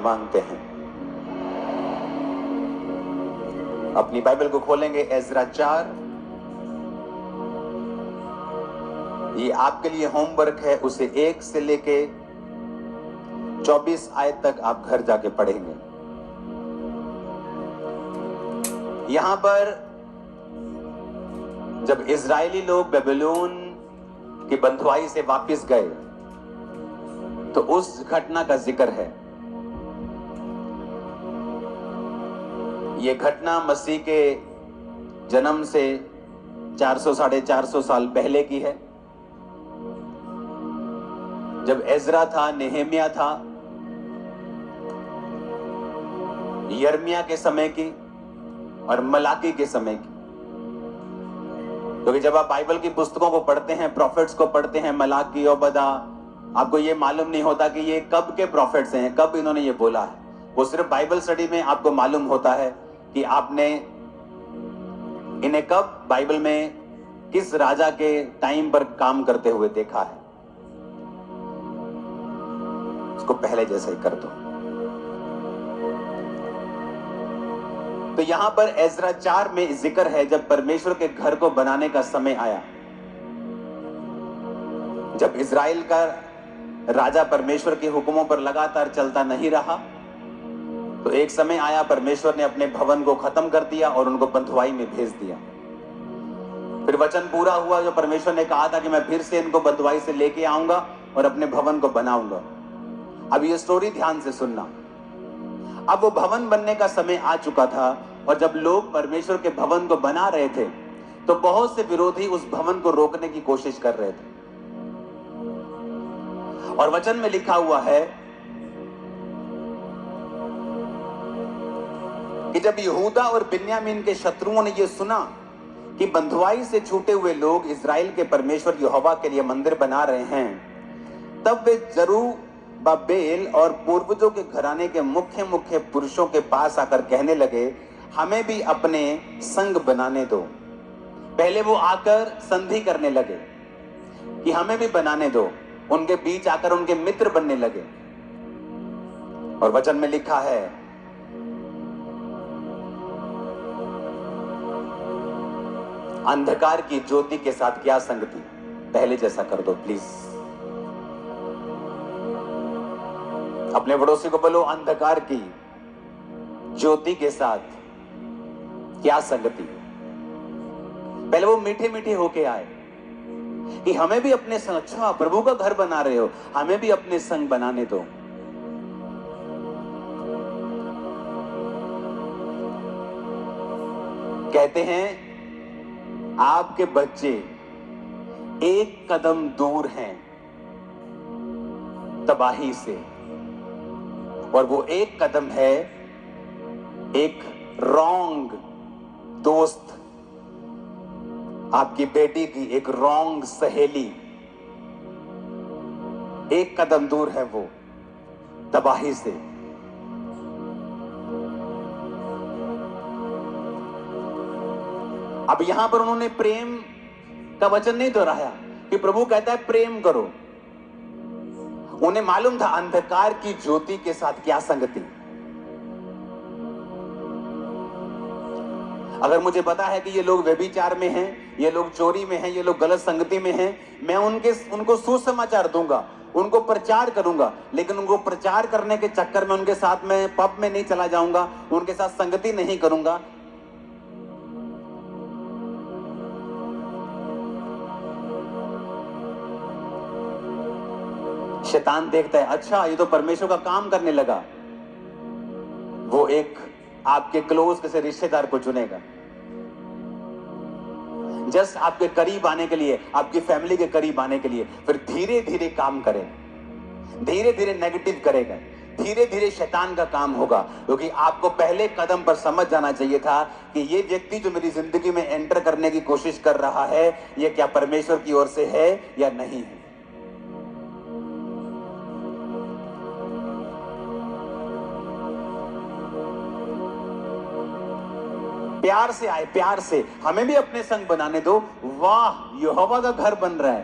मांगते हैं। अपनी बाइबल को खोलेंगे एजरा 4। ये आपके लिए होमवर्क है, उसे 1 से लेके 24 आयत तक आप घर जाके पढ़ेंगे। यहां पर जब इजरायली लोग बेबीलोन की बंधुआई से वापस गए तो उस घटना का जिक्र है। यह घटना मसीह के जन्म से 400 साढ़े 400 साल पहले की है, जब एजरा था, नेहेमिया था, यिर्मयाह के समय की और मलाकी के समय की। क्योंकि जब आप बाइबल की पुस्तकों को पढ़ते हैं, प्रॉफिट्स को पढ़ते हैं, मलाकी और बदा, आपको ये मालूम नहीं होता कि ये कब के प्रॉफिट्स हैं, कब इन्होंने ये बोला है। वो सिर्फ बाइबल स्टडी में आपको मालूम होता है कि आपने इन्हें कब बाइबल में किस राजा के टाइम पर काम करते हुए देखा है। उसको पहले जैसा ही कर दो। तो यहां पर एजरा 4 में जिक्र है जब परमेश्वर के घर को बनाने का समय आया, जब इजराइल का राजा परमेश्वर के हुक्मों पर लगातार चलता नहीं रहा, तो एक समय आया परमेश्वर ने अपने भवन को खत्म कर दिया और उनको बंधुआई में भेज दिया। फिर वचन पूरा हुआ जो परमेश्वर ने कहा था कि मैं फिर से इनको बंधुआई से लेके आऊंगा और अपने भवन को बनाऊंगा। अब ये स्टोरी ध्यान से सुनना। अब वो भवन बनने का समय आ चुका था और जब लोग परमेश्वर के भवन को बना रहे थे तो बहुत से विरोधी उस भवन को रोकने की कोशिश कर रहे थे। और वचन में लिखा हुआ है कि जब यहूदा और बिन्यामीन के शत्रुओं ने यह सुना कि बंधुआई से छूटे हुए लोग इजराइल के परमेश्वर यहोवा के लिए मंदिर बना रहे हैं, तब वे जरूब्बाबेल और पूर्वजों के घराने के मुख्य मुख्य पुरुषों के पास आकर कहने लगे, हमें भी अपने संग बनाने दो। पहले वो आकर संधि करने लगे कि हमें भी बनाने दो, उनके बीच आकर उनके मित्र बनने लगे। और वचन में लिखा है, अंधकार की ज्योति के साथ क्या संगति। पहले जैसा कर दो प्लीज। अपने पड़ोसी को बोलो, अंधकार की ज्योति के साथ क्या संगति। पहले वो मीठे मीठे होके आए कि हमें भी अपने संग, अच्छा प्रभु का घर बना रहे हो, हमें भी अपने संग बनाने दो। कहते हैं आपके बच्चे एक कदम दूर हैं तबाही से, और वो एक कदम है एक रॉन्ग दोस्त, आपकी बेटी की एक रॉन्ग सहेली। एक कदम दूर है वो तबाही से। अब यहां पर उन्होंने प्रेम का वचन नहीं दोहराया कि प्रभु कहता है प्रेम करो। उन्हें मालूम था अंधकार की ज्योति के साथ क्या संगति। अगर मुझे पता है कि ये लोग व्यभिचार में हैं, ये लोग चोरी में हैं, ये लोग गलत संगति में हैं, मैं उनको सुसमाचार दूंगा, उनको प्रचार करूंगा, लेकिन उनको प्रचार करने के चक्कर में उनके साथ में पब में नहीं चला जाऊंगा, उनके साथ संगति नहीं करूंगा। शैतान देखता है, अच्छा ये तो परमेश्वर का काम करने लगा, वो एक आपके क्लोज किसी रिश्तेदार को चुनेगा, जस्ट आपके करीब आने के लिए, आपकी फैमिली के करीब आने के लिए। फिर धीरे धीरे काम करे, धीरे धीरे नेगेटिव करेगा, धीरे धीरे शैतान का काम होगा। क्योंकि आपको पहले कदम पर समझ जाना चाहिए था कि ये व्यक्ति जो मेरी जिंदगी में एंटर करने की कोशिश कर रहा है, ये क्या परमेश्वर की ओर से है या नहीं है। प्यार से आए, प्यार से, हमें भी अपने संग बनाने दो। वाह, यहोवा का घर बन रहा है,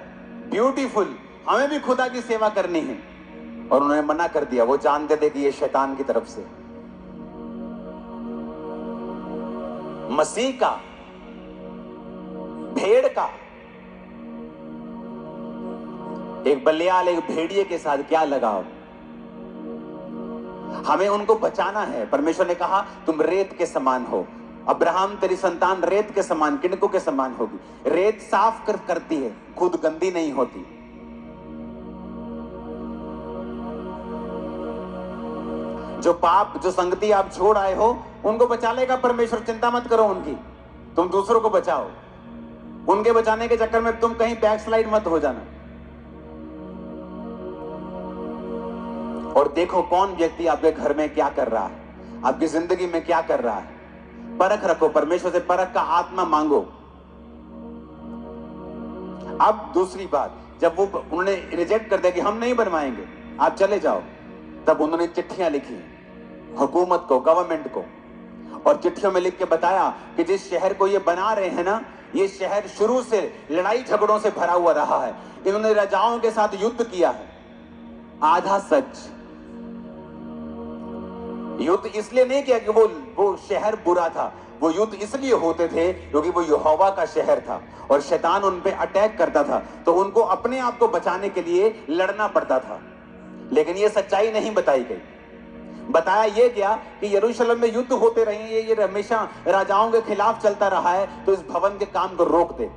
ब्यूटीफुल, हमें भी खुदा की सेवा करनी है। और उन्होंने मना कर दिया। वो जानते थे कि ये शैतान की तरफ से। मसीह का, भेड़ का, एक बलियाल, एक भेड़िए के साथ क्या लगाव? हमें उनको बचाना है। परमेश्वर ने कहा तुम रेत के समान हो। अब्राहम तेरी संतान रेत के समान, किनको के समान होगी। रेत साफ करती है, खुद गंदी नहीं होती। जो पाप, जो संगति आप छोड़ आए हो, उनको बचा लेगा परमेश्वर। चिंता मत करो उनकी, तुम दूसरों को बचाओ। उनके बचाने के चक्कर में तुम कहीं बैकस्लाइड मत हो जाना। और देखो कौन व्यक्ति आपके घर में क्या कर रहा है, आपकी जिंदगी में क्या कर रहा है। परख रखो, परमेश्वर से परख का आत्मा मांगो। अब दूसरी बात, जब वो उन्होंने रिजेक्ट कर दिया कि हम नहीं बनवाएंगे, आप चले जाओ, तब उन्होंने चिट्ठियां लिखी हुकूमत को, गवर्नमेंट को, और चिट्ठियों में लिख के बताया कि जिस शहर को ये बना रहे हैं ना, ये शहर शुरू से लड़ाई झगड़ों से भरा हुआ रहा है। इन्होंने राजाओं के साथ युद्ध किया है। आधा सच। युद्ध इसलिए नहीं किया कि वो शहर बुरा था, वो युद्ध इसलिए होते थे क्योंकि वो यहोवा का शहर था और शैतान उन पे अटैक करता था, तो उनको अपने आप को बचाने के लिए लड़ना पड़ता था। लेकिन ये सच्चाई नहीं बताई गई। बताया ये गया कि यरूशलेम में युद्ध होते रहे, ये हमेशा राजाओं के खिलाफ चलता रहा है, तो इस भवन के काम को रोक दे।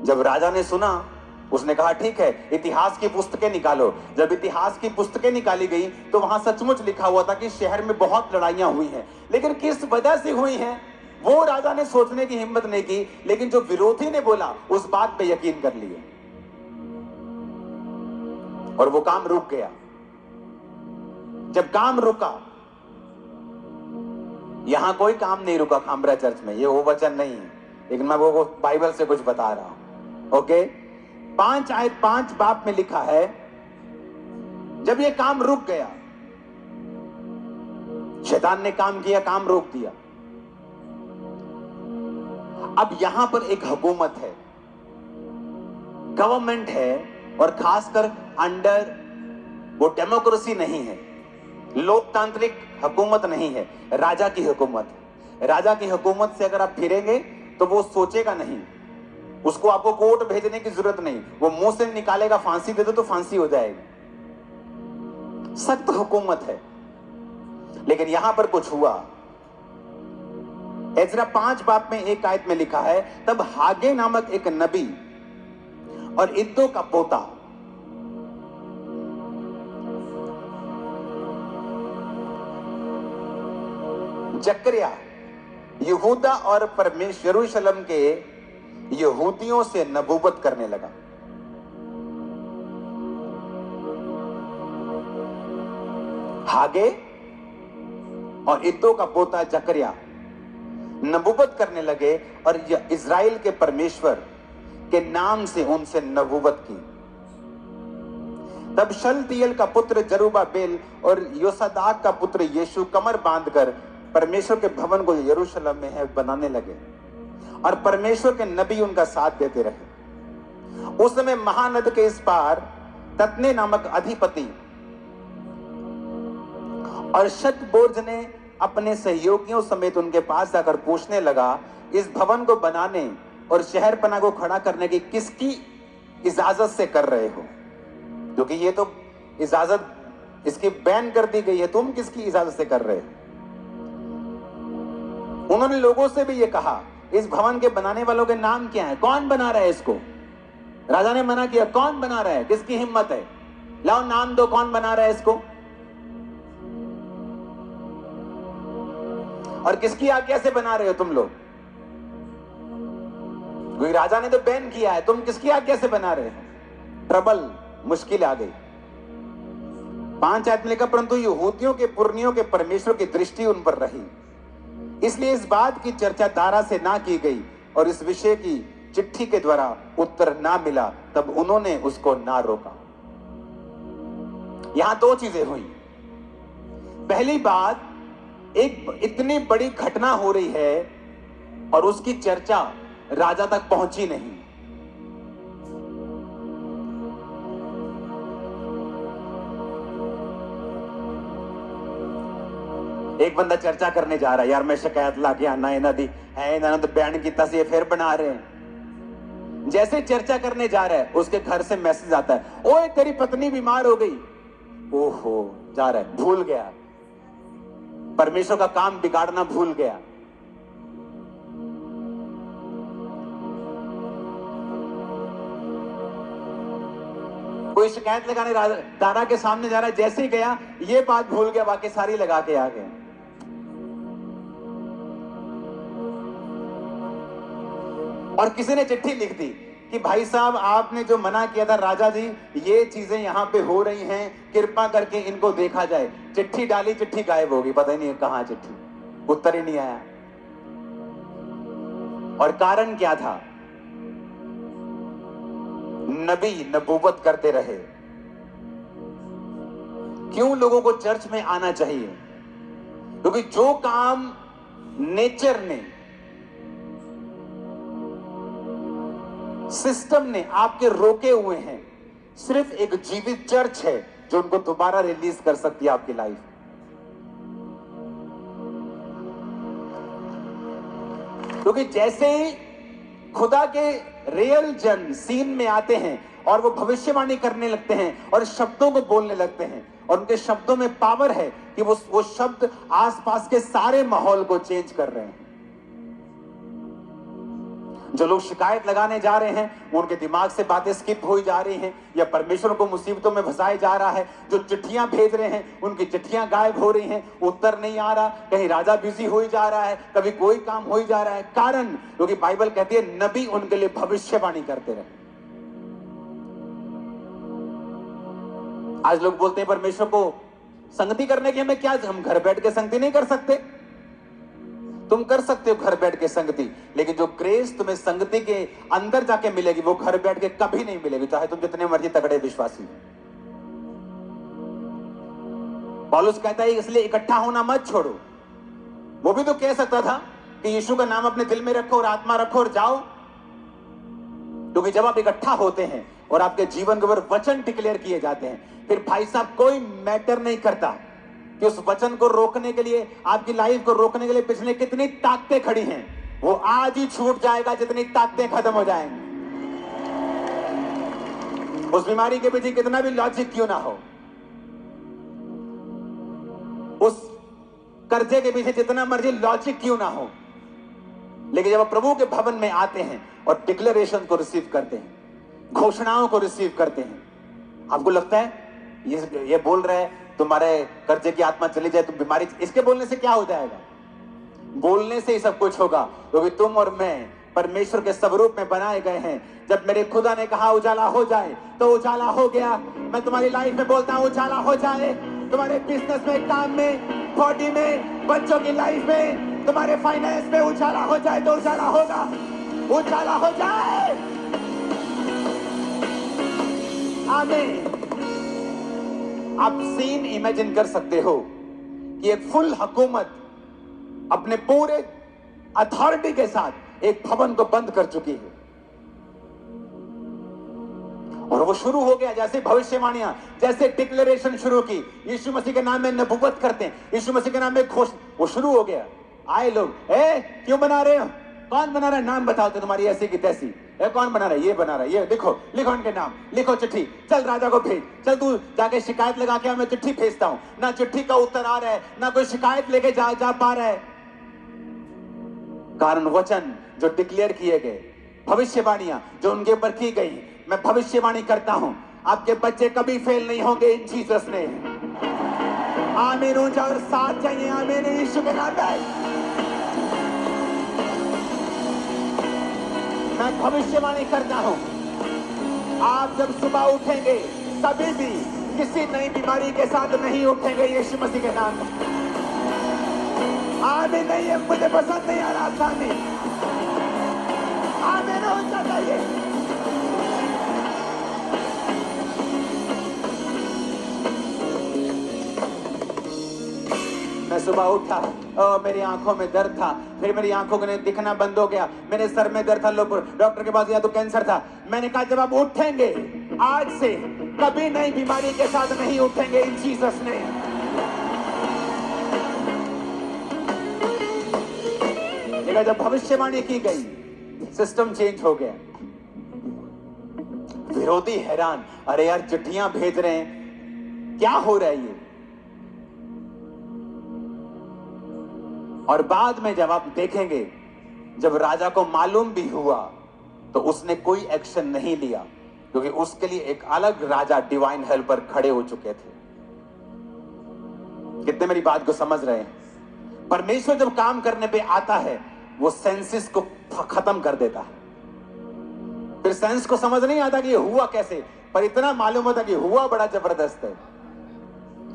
जब राजा ने सुना, उसने कहा ठीक है, इतिहास की पुस्तकें निकालो। जब इतिहास की पुस्तकें निकाली गई तो वहां सचमुच लिखा हुआ था कि शहर में बहुत लड़ाइयां हुई हैं, लेकिन किस वजह से हुई हैं वो राजा ने सोचने की हिम्मत नहीं की। लेकिन जो विरोधी ने बोला उस बात पे यकीन कर लिया और वो काम रुक गया। जब काम रुका, यहां कोई काम नहीं रुका खामरा चर्च में, ये वो वचन नहीं है, लेकिन मैं वो बाइबल से कुछ बता रहा हूं। ओके, 5 बाब में लिखा है, जब ये काम रुक गया, शैतान ने काम किया, काम रोक दिया। अब यहां पर एक हुकूमत है, गवर्नमेंट है, और खासकर अंडर वो डेमोक्रेसी नहीं है, लोकतांत्रिक हुकूमत नहीं है, राजा की हुकूमत है। राजा की हुकूमत से अगर आप फिरेंगे तो वो सोचेगा नहीं, उसको आपको कोर्ट भेजने की जरूरत नहीं, वो मुंह से निकालेगा फांसी दे दो तो फांसी हो जाएगी। सख्त हुकूमत है। लेकिन यहां पर कुछ हुआ। एजरा 5 बाब में 1 आयत में लिखा है, तब हागे नामक एक नबी और इद्दो का पोता जकरिया यहूदा और परमेश्वर यरूशलेम के यहूदियों से नबूवत करने लगा। हागे और इद्दो का पोता जकरिया नबूवत करने लगे और इज़राइल के परमेश्वर के नाम से उनसे नबूवत की। तब शलतियेल का पुत्र जरुब्बाबेल और योसादाक का पुत्र यीशु कमर बांधकर परमेश्वर के भवन को यरूशलेम में है बनाने लगे, और परमेश्वर के नबी उनका साथ देते रहे। उस समय महानद के इस पार तत्ने नामक अधिपति और शतबोर्ज ने अपने सहयोगियों समेत उनके पास जाकर पूछने लगा, इस भवन को बनाने और शहरपना को खड़ा करने की किसकी इजाजत से कर रहे हो? क्योंकि ये तो इजाजत इसकी बैन कर दी गई है, तुम किसकी इजाजत से कर रहे हो? उन्होंने लोगों से भी ये कहा, इस भवन के बनाने वालों के नाम क्या है, कौन बना रहा है इसको? राजा ने मना किया, कौन बना रहा है, किसकी हिम्मत है, लाओ नाम दो, कौन बना रहा है इसको? और किसकी आज्ञा से बना रहे हो तुम लोग? कोई राजा ने तो बैन किया है, तुम किसकी आज्ञा से बना रहे हो? ट्रबल, मुश्किल आ गई। 5 आयत में लिखा, परंतु यहूदियों के पुरनियों के परमेश्वर की दृष्टि उन पर रही, इसलिए इस बात की चर्चा दारा से ना की गई और इस विषय की चिट्ठी के द्वारा उत्तर ना मिला, तब उन्होंने उसको ना रोका। यहां 2 चीजें हुई। पहली बात, एक इतनी बड़ी घटना हो रही है और उसकी चर्चा राजा तक पहुंची नहीं। एक बंदा चर्चा करने जा रहा है, यार मैं शिकायत ला के आना इन्हों दी है, इन्होंने तो बैन किया ये फिर बना रहे हैं। जैसे चर्चा करने जा रहा है उसके घर से मैसेज आता है, ओए तेरी पत्नी बीमार हो गई। ओहो, जा रहा है, भूल गया, परमेश्वर का काम बिगाड़ना भूल गया। कोई शिकायत लगाने दारा के सामने जा रहा है, जैसे ही गया ये बात भूल गया, बाकी सारी लगा के आ गया। और किसी ने चिट्ठी लिख दी कि भाई साहब आपने जो मना किया था राजा जी, ये चीजें यहां पे हो रही हैं, कृपा करके इनको देखा जाए। चिट्ठी डाली, चिट्ठी गायब हो गई, पता ही नहीं कहां चिट्ठी, उत्तर ही नहीं आया। और कारण क्या था? नबी नबूवत करते रहे। क्यों लोगों को चर्च में आना चाहिए? क्योंकि जो काम नेचर ने, सिस्टम ने आपके रोके हुए हैं, सिर्फ एक जीवित चर्च है जो उनको दोबारा रिलीज कर सकती है आपकी लाइफ। क्योंकि जैसे ही खुदा के रियल जन सीन में आते हैं और वो भविष्यवाणी करने लगते हैं और शब्दों को बोलने लगते हैं, और उनके शब्दों में पावर है कि वो शब्द आसपास के सारे माहौल को चेंज कर रहे हैं। जो लोग शिकायत लगाने जा रहे हैं उनके दिमाग से बातें स्किप हो जा रही हैं, या परमेश्वर को मुसीबतों में फंसाया जा रहा है। जो चिट्ठियां भेज रहे हैं उनकी चिट्ठियां गायब हो रही हैं, उत्तर नहीं आ रहा, कहीं राजा बिजी हो ही जा रहा है, कभी कोई काम हो ही जा रहा है। कारण क्योंकि बाइबल कहती है नबी उनके लिए भविष्यवाणी करते रहे। आज लोग बोलते हैं परमेश्वर को संगति करने की हमें क्या, हम घर बैठ के संगति नहीं कर सकते। तुम कर सकते हो घर बैठ के संगति, लेकिन जो ग्रेस तुम्हें संगति के अंदर जाके मिलेगी वो घर बैठ के कभी नहीं मिलेगी, चाहे तुम जितने मर्जी तगड़े विश्वासी हो। पौलुस कहता है इसलिए इकट्ठा होना मत छोड़ो। वो भी तो कह सकता था कि यीशु का नाम अपने दिल में रखो और आत्मा रखो और जाओ। क्योंकि जब आप इकट्ठा होते हैं और आपके जीवन के ऊपर वचन डिक्लेयर किए जाते हैं, फिर भाई साहब कोई मैटर नहीं करता कि उस वचन को रोकने के लिए, आपकी लाइफ को रोकने के लिए पिछले कितनी ताकतें खड़ी हैं, वो आज ही छूट जाएगा जितनी ताकतें खत्म हो जाएंगी। उस बीमारी के पीछे कितना भी लॉजिक क्यों ना हो, उस कर्जे के पीछे जितना मर्जी लॉजिक क्यों ना हो, लेकिन जब आप प्रभु के भवन में आते हैं और डिक्लेरेशन को रिसीव करते हैं, घोषणाओं को रिसीव करते हैं, आपको लगता है ये बोल रहा है तुम्हारे कर्जे की आत्मा चली जाए, तुम बीमारी, इसके बोलने से क्या हो जाएगा? बोलने से ही सब कुछ होगा। क्योंकि तुम और मैं परमेश्वर के स्वरूप में बनाए गए हैं। जब मेरे खुदा ने कहा उजाला हो जाए तो उजाला हो गया। मैं तुम्हारी लाइफ में बोलता हूं उजाला हो जाए, तुम्हारे बिजनेस में, काम में, बॉडी में, बच्चों की लाइफ में, तुम्हारे फाइनेंस में उजाला हो जाए तो उजाला होगा। उजाला हो जाए। आमीन। आप सीन इमेजिन कर सकते हो कि एक फुल हुकूमत अपने पूरे अथॉरिटी के साथ एक भवन को बंद कर चुकी है, और वो शुरू हो गया। जैसे भविष्यवाणियां, जैसे डिक्लेरेशन शुरू की, यीशु मसीह के नाम में नबूवत करते हैं, यीशु मसीह के नाम में वो शुरू हो गया। आए लोग, क्यों बना रहे हो? कौन बना रहा है? नाम बताओ तो तुम्हारी ऐसी की तैसी। कौन बना रहा है? ये बना रहा है, ये देखो, लिखो इनके नाम, लिखो चिट्ठी, चल राजा को भेज, चल तू जाके शिकायत लगा के, मैं चिट्ठी भेजता हूं। ना चिट्ठी का उत्तर आ रहा है, ना कोई शिकायत लेके जा पा रहा है। कारण वचन जो डिक्लेयर किए गए, भविष्यवाणियां जो उनके ऊपर की गई, मैं भविष्यवाणी करता हूं आपके बच्चे कभी फेल नहीं होंगे इन जीसस ने। आमीन। ऊंचा और साथ चाहिए। आमीन। यीशु के नाम में मैं भविष्यवाणी करता हूं, आप जब सुबह उठेंगे कभी भी किसी नई बीमारी के साथ नहीं उठेंगे यीशु मसीह के नाम में। आमीन। नहीं है, मुझे पसंद नहीं आ रहा था। आमीन। ऊंचा चाहिए। मैं सुबह उठा, मेरी आंखों में दर्द था, फिर मेरी आंखों को दिखना बंद हो गया, मेरे सर में दर्द था, डॉक्टर के पास गया तो कैंसर था। मैंने कहा जब आप उठेंगे आज से कभी नई बीमारी के साथ नहीं उठेंगे इन जीसस ने। लेकिन जब भविष्यवाणी की गई, सिस्टम चेंज हो गया। विरोधी हैरान, अरे यार चिट्ठियां भेज रहे हैं, क्या हो रहा है ये। और बाद में जब आप देखेंगे, जब राजा को मालूम भी हुआ तो उसने कोई एक्शन नहीं लिया, क्योंकि उसके लिए एक अलग राजा डिवाइन हेल्पर खड़े हो चुके थे। कितने मेरी बात को समझ रहे हैं? परमेश्वर जब काम करने पे आता है, वो सेंसेस को खत्म कर देता है। फिर सेंस को समझ नहीं आता कि ये हुआ कैसे, पर इतना मालूम होता कि हुआ बड़ा जबरदस्त है।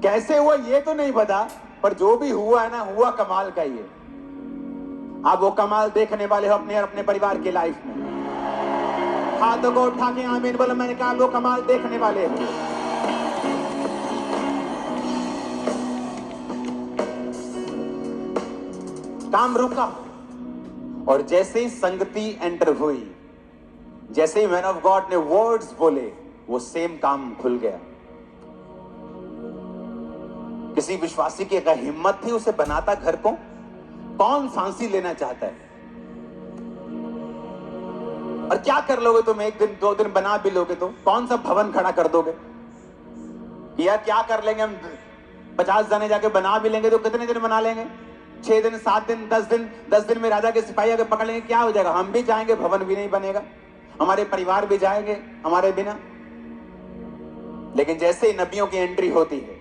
कैसे हुआ ये तो नहीं पता, पर जो भी हुआ है ना, हुआ कमाल का ही है। आप वो कमाल देखने वाले हो अपने और अपने परिवार की लाइफ में। हाथों को उठा के आमीन बोलो। मैंने कहा वो कमाल देखने वाले हो। काम रुका, और जैसे ही संगति एंटर हुई, जैसे ही मैन ऑफ गॉड ने वर्ड्स बोले, वो सेम काम खुल गया। किसी विश्वासी की अगर हिम्मत थी, उसे बनाता घर को। कौन फांसी लेना चाहता है? और क्या कर लोगे तुम? एक दिन 2 दिन बना भी लोगे तो कौन सा भवन खड़ा कर दोगे? यार क्या कर लेंगे हम? 50 जने जाके बना भी लेंगे तो कितने दिन बना लेंगे? 6 दिन, 7 दिन, 10 दिन। 10 दिन में राजा के सिपाही अगर पकड़ लेंगे, क्या हो जाएगा? हम भी जाएंगे, भवन भी नहीं बनेगा, हमारे परिवार भी जाएंगे हमारे बिना। लेकिन जैसे ही नबियों की एंट्री होती है,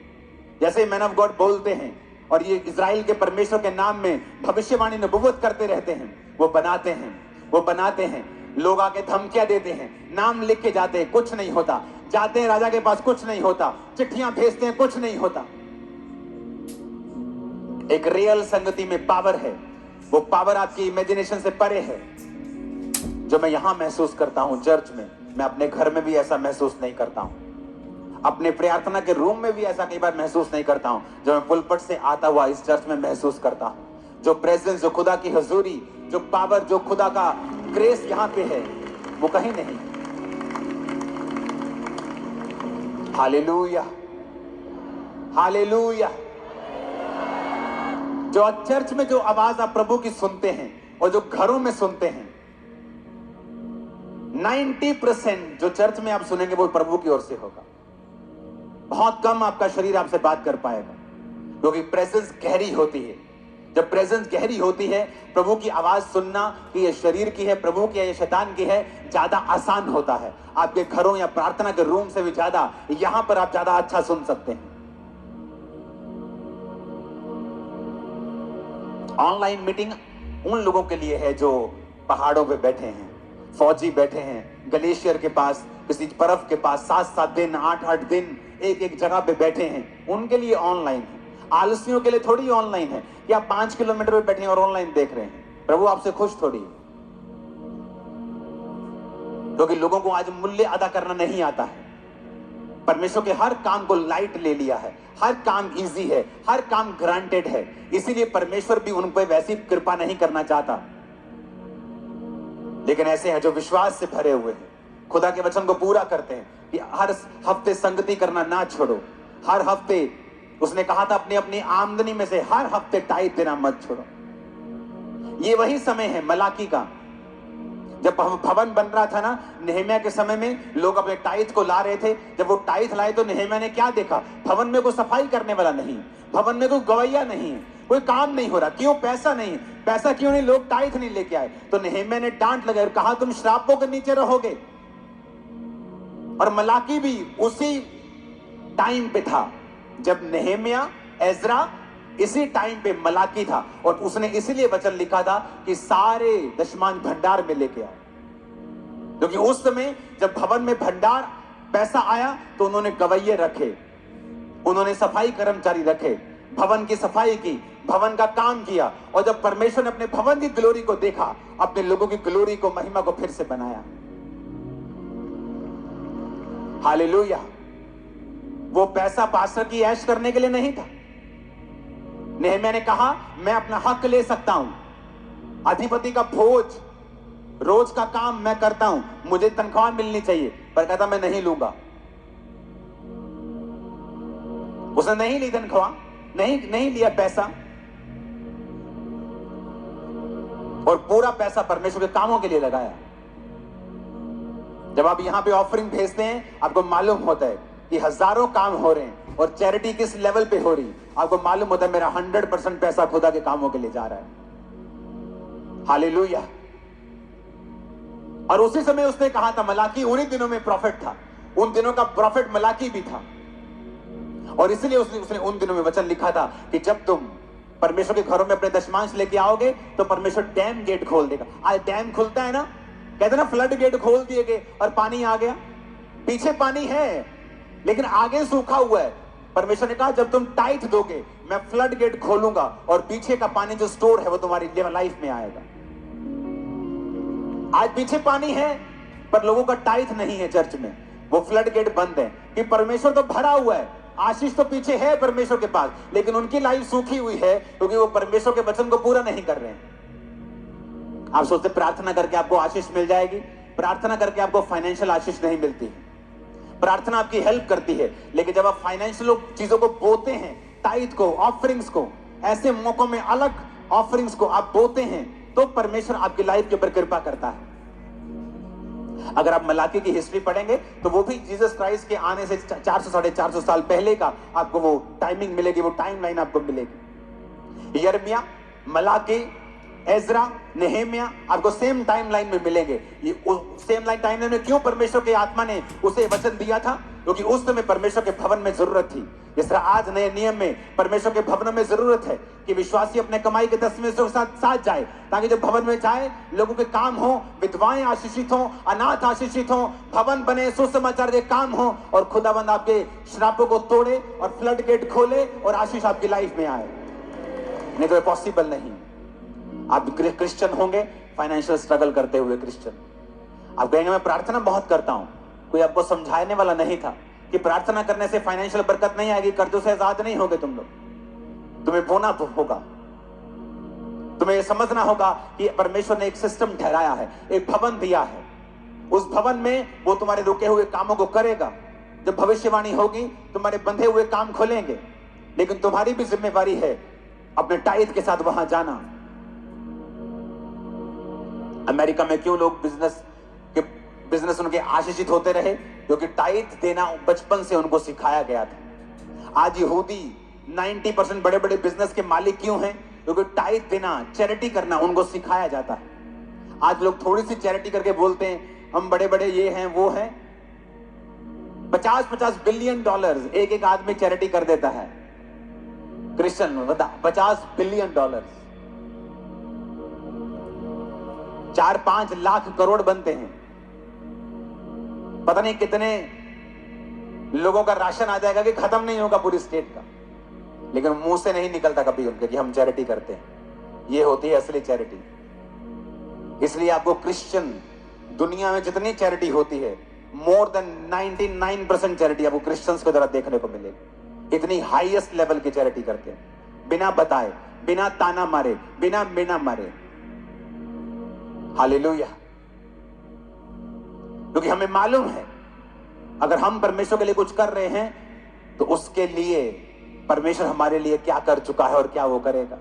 जैसे ही मैन ऑफ गॉड बोलते हैं, और ये इजराइल के परमेश्वर के नाम में भविष्यवाणी नबुव्वत करते रहते हैं, वो बनाते हैं, वो बनाते हैं। लोग आके धमकियां देते हैं, नाम लिख के जाते हैं, कुछ नहीं होता। जाते हैं राजा के पास, कुछ नहीं होता। चिट्ठियां भेजते हैं, कुछ नहीं होता। एक रियल संगति में पावर है। वो पावर आपकी इमेजिनेशन से परे है, जो मैं यहां महसूस करता हूं चर्च में। मैं अपने घर में भी ऐसा महसूस नहीं करता हूं, अपने प्रार्थना के रूम में भी ऐसा कई बार महसूस नहीं करता हूं, जो मैं पुलपट से आता हुआ इस चर्च में महसूस करता हूं। जो प्रेजेंस, जो खुदा की हुजूरी, जो पावर, जो खुदा का ग्रेस यहां पे है, वो कहीं नहीं। Hallelujah, hallelujah. जो चर्च में जो आवाज आप प्रभु की सुनते हैं और जो घरों में सुनते हैं, 90% जो चर्च में आप सुनेंगे वो प्रभु की ओर से होगा। बहुत कम आपका शरीर आपसे बात कर पाएगा, क्योंकि प्रेजेंस गहरी होती है। जब प्रेजेंस गहरी होती है, प्रभु की आवाज सुनना कि ये शरीर की है प्रभु की है ये शैतान की है, ज्यादा आसान होता है। आपके घरों या प्रार्थना के रूम से भी ज्यादा यहां पर आप ज्यादा अच्छा सुन सकते हैं। ऑनलाइन मीटिंग उन लोगों के लिए है जो पहाड़ों पे बैठे हैं, फौजी बैठे हैं ग्लेशियर के पास, किसी बर्फ के पास 7-7 दिन, 8-8 दिन एक जगह पे बैठे हैं, उनके लिए ऑनलाइन है। आलसियों के लिए थोड़ी ऑनलाइन है कि आप 5 किलोमीटर पे बैठे हैं और ऑनलाइन देख रहे हैं। प्रभु आपसे खुश थोड़ी, क्योंकि लोगों को आज मूल्य अदा करना नहीं आता है। परमेश्वर के हर काम को लाइट ले लिया है, हर काम इजी है, हर काम ग्रांटेड है। इसीलिए परमेश्वर भी उन पर वैसी कृपा नहीं करना चाहता। लेकिन ऐसे हैं जो विश्वास से भरे हुए हैं, खुदा के वचन को पूरा करते हैं कि हर हफ्ते संगति करना ना छोड़ो। हर हफ्ते उसने कहा था अपनी अपनी आमदनी में से हर हफ्ते टाइट देना मत छोड़ो। ये वही समय है मलाकी का, जब भवन बन रहा था ना, नेहमिया के समय में लोग अपने टाइट को ला रहे थे। जब वो टाइट लाए तो नेहमिया ने क्या देखा? भवन में कोई सफाई करने वाला नहीं, भवन में कोई गवैया नहीं, कोई काम नहीं हो रहा। क्यों? पैसा नहीं। पैसा क्यों नहीं? लोग टाइट नहीं लेके आए। तो नेहमिया ने डांट लगाई और कहा तुम श्रापों के नीचे रहोगे। और मलाकी भी उसी टाइम पे था जब नेहमिया, एजरा, इसी टाइम पे मलाकी था। और उसने इसीलिए वचन लिखा था कि सारे दशमांश भंडार में लेके आओ, क्योंकि उस समय जब भवन में भंडार पैसा आया तो उन्होंने गवैये रखे, उन्होंने सफाई कर्मचारी रखे, भवन की सफाई की, भवन का काम किया। और जब परमेश्वर ने अपने भवन की ग्लोरी को देखा, अपने लोगों की ग्लोरी को, महिमा को फिर से बनाया। हालेलुया। वो पैसा पास्टर की ऐश करने के लिए नहीं था। नेहमिया ने कहा मैं अपना हक ले सकता हूं, अधिपति का भोज, रोज का काम मैं करता हूं, मुझे तनख्वाह मिलनी चाहिए। पर कहता मैं नहीं लूंगा। उसने नहीं ली तनख्वाह, नहीं लिया पैसा। और पूरा पैसा परमेश्वर के कामों के लिए लगाया। जब आप यहां पे ऑफरिंग भेजते हैं, आपको मालूम होता है कि हजारों काम हो रहे हैं और चैरिटी किस लेवल पे हो रही, आपको मालूम होता है मेरा 100% पैसा खुदा के कामों के लिए जा रहा है। हालेलुया। और उसी समय उसने कहा था, मलाकी उन्हीं दिनों में प्रॉफिट था, उन दिनों का प्रॉफिट मलाकी भी था, और इसलिए उसने उन दिनों में वचन लिखा था कि जब तुम परमेश्वर के घरों में अपने दशमांश लेके आओगे तो परमेश्वर डैम गेट खोल देगा। आज डैम खुलता है ना, कहते ना फ्लड गेट खोल दिए गए और पानी आ गया। पीछे पानी है लेकिन आगे सूखा हुआ है। परमेश्वर ने कहा जब तुम टाइट दोगे मैं फ्लड गेट खोलूंगा और पीछे का पानी जो स्टोर है वो तुम्हारी लाइफ में आएगा। आज पीछे पानी है पर लोगों का टाइट नहीं है चर्च में, वो फ्लड गेट बंद है कि परमेश्वर तो भरा हुआ है, आशीष तो पीछे है परमेश्वर के पास, लेकिन उनकी लाइफ सूखी हुई है क्योंकि वो परमेश्वर के वचन को पूरा नहीं कर रहे हैं। आप सोचते प्रार्थना करके आपको आशीष मिल जाएगी, प्रार्थना करके आपको फाइनेंशियल आशीष नहीं मिलती है। प्रार्थना आपकी हेल्प करती है, लेकिन जब आप फाइनेंशियल चीजों को बोते हैं, टाइट को, ऑफरिंग्स को, ऐसे मौकों में अलग ऑफरिंग्स को आप बोते हैं तो परमेश्वर आपकी लाइफ के ऊपर कृपा करता है। अगर आप मलाकी की हिस्ट्री पढ़ेंगे तो वो भी जीसस क्राइस्ट के आने से 400-450 साल पहले का आपको वो टाइमिंग मिलेगी, वो टाइमलाइन आपको मिलेगी। यिर्मयाह, मलाकी, एजरा, नेहेमिया आपको सेम टाइमलाइन में मिलेंगे। ये सेम टाइमलाइन में क्यों परमेश्वर की आत्मा ने उसे वचन दिया था? क्योंकि उस समय परमेश्वर के भवन में जरूरत थी। जिस तरह आज नए नियम में परमेश्वर के भवन में जरूरत है कि विश्वासी अपने कमाई के 10वें के साथ जाए, ताकि जब भवन में जाए लोगों के काम हो, विधवाएं आशीषित हो, अनाथ आशीषित हो, भवन बने, सुसमाचार के काम हो और खुदावंद आपके श्रापों को तोड़े और फ्लड गेट खोले और आशीष आपकी लाइफ में आए। नहीं तो ये पॉसिबल नहीं। आप क्रिश्चियन होंगे, फाइनेंशियल स्ट्रगल करते हुए क्रिश्चियन, आप कहेंगे मैं प्रार्थना बहुत करता हूं, कोई आपको समझाने वाला नहीं था कि प्रार्थना करने से फाइनेंशियल बरकत नहीं आएगी, कर्जों से आजाद नहीं होगे तुम लोग। तुम्हें बोना होगा, तुम्हें यह समझना होगा कि परमेश्वर ने एक सिस्टम ठहराया है, एक भवन दिया है, उस भवन में वो तुम्हारे रुके हुए कामों को करेगा। जब भविष्यवाणी होगी तुम्हारे बंधे हुए काम खोलेंगे, लेकिन तुम्हारी भी जिम्मेवारी है अपने टाइट के साथ वहां जाना। अमेरिका में क्यों लोग बिजनेस उनके आशीषित होते रहे? क्योंकि टाइट देना बचपन से उनको सिखाया गया था। आज यहूदी 90% बड़े बड़े बिजनेस के मालिक क्यों हैं? क्योंकि टाइट देना, चैरिटी करना उनको सिखाया जाता है। आज लोग थोड़ी सी चैरिटी करके बोलते हैं हम बड़े बड़े ये हैं वो हैं। 50-50 बिलियन डॉलर्स एक आदमी चैरिटी कर देता है। क्रिश्चियन बता, 50 बिलियन डॉलर्स, 4-5 लाख करोड़ बनते हैं। पता नहीं कितने लोगों का राशन आ जाएगा कि खत्म नहीं होगा पूरी स्टेट का, लेकिन मुंह से नहीं निकलता कभी उनके कि हम चैरिटी करते हैं। ये होती है असली चैरिटी। इसलिए आपको क्रिश्चियन दुनिया में जितनी चैरिटी होती है, मोर देन 99% चैरिटी आपको क्रिश्चियंस के द्वारा देखने को मिलेगी। इतनी हाईएस्ट लेवल की चैरिटी करते हैं, बिना बताए, बिना ताना मारे, बिना मारे। हालेलुया। क्योंकि हमें मालूम है अगर हम परमेश्वर के लिए कुछ कर रहे हैं तो उसके लिए परमेश्वर हमारे लिए क्या कर चुका है और क्या वो करेगा।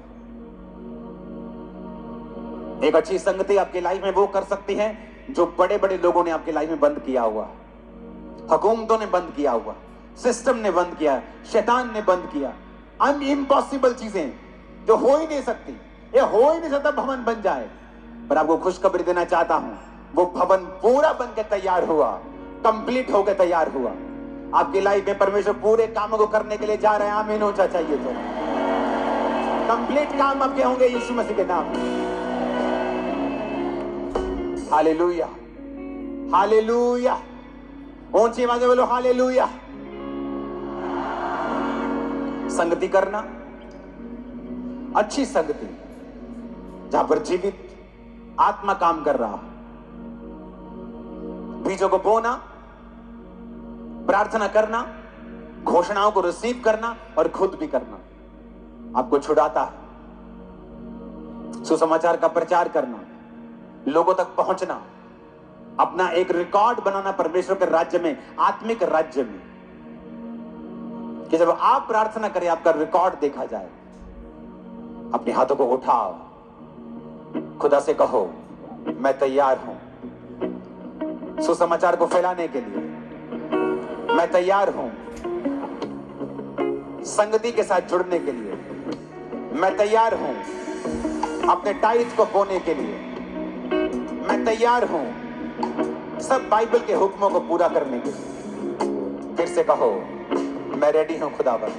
एक अच्छी संगति आपकी लाइफ में वो कर सकती है जो बड़े बड़े लोगों ने आपकी लाइफ में बंद किया हुआ, हुकूमतों ने बंद किया हुआ, सिस्टम ने बंद किया, शैतान ने बंद किया। इम्पॉसिबल चीजें जो हो ही नहीं सकती, ये हो ही नहीं सकता भवन बन जाए। पर आपको खुशखबरी देना चाहता हूं, वो भवन पूरा बन के तैयार हुआ, कंप्लीट होकर तैयार हुआ। आपकी लाइफ में परमेश्वर पूरे कामों को करने के लिए जा रहे हैं। आमीन हो चाहिए तो कंप्लीट काम आपके होंगे यीशु मसीह के नाम में। Hallelujah, hallelujah. ऊंची आवाज में बोलो हालेलुया। संगति करना, अच्छी संगति जहां पर जीवित आत्मा काम कर रहा, बीजों को बोना, प्रार्थना करना, घोषणाओं को रिसीव करना और खुद भी करना आपको छुड़ाता है। सुसमाचार का प्रचार करना, लोगों तक पहुंचना, अपना एक रिकॉर्ड बनाना परमेश्वर के राज्य में, आत्मिक राज्य में, कि जब आप प्रार्थना करें आपका रिकॉर्ड देखा जाए। अपने हाथों को उठाओ। खुदा से कहो, मैं तैयार हूं सुसमाचार को फैलाने के लिए, मैं तैयार हूं संगति के साथ जुड़ने के लिए, मैं तैयार हूं अपने टाइट को बोने के लिए, मैं तैयार हूं सब बाइबल के हुक्मों को पूरा करने के लिए। फिर से कहो, मैं रेडी हूं खुदावन।